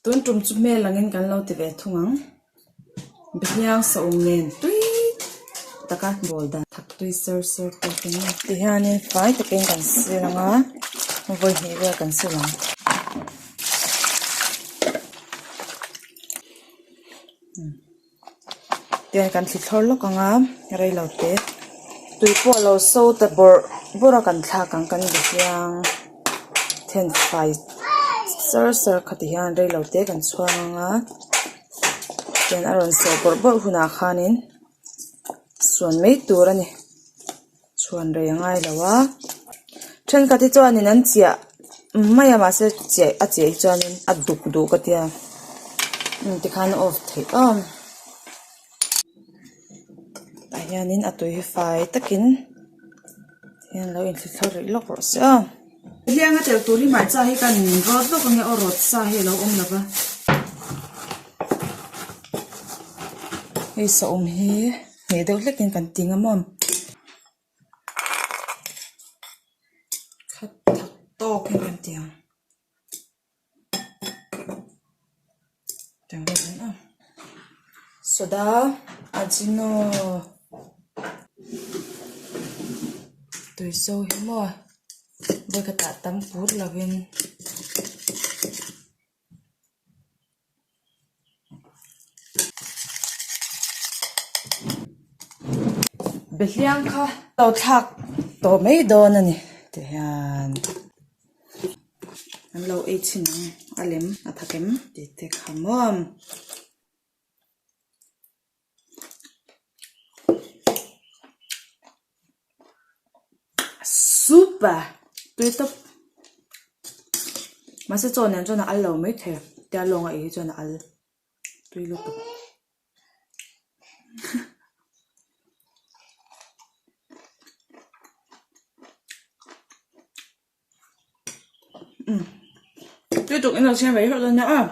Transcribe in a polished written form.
tuần trùm chụp mê là ngân cắn lâu thì về thung ắng Behliang saum nen tui taka bawl da thak tui sir to tin ti hianin fai takin kan silanga voi hi ve kan silang tian kan thithor lokanga rei lote tui po lo so ta bora kan thla kan Behliang ten fai sir khati hian rei lote kan chuanga tian aron so bor huna khanin suan mei tur ani chuan rei ngai lawa then ka ti chuanin an chia maya ma se che a che chuanin a duk du ka tia ti khan off thei ta hianin a tui fai takin hian lo in thithor ri lok ro se Behliang a tel turi mai cha hi kan rod lo ka nge o rod sa he lo om lava hei saum hi me deuh hlekin kan tinga mom khat thak tok hen kan tiang tang na soda ajino tui so hi mo boi ka ta tam pur lavin Behliang kha to thak to mei don ani te hian an lo e chinang alem athakem te khamom super tui top ma se chon chona al lo mai the tia longa e chona al tui lo to tiếp tục em đầu xem váy họ rồi nhá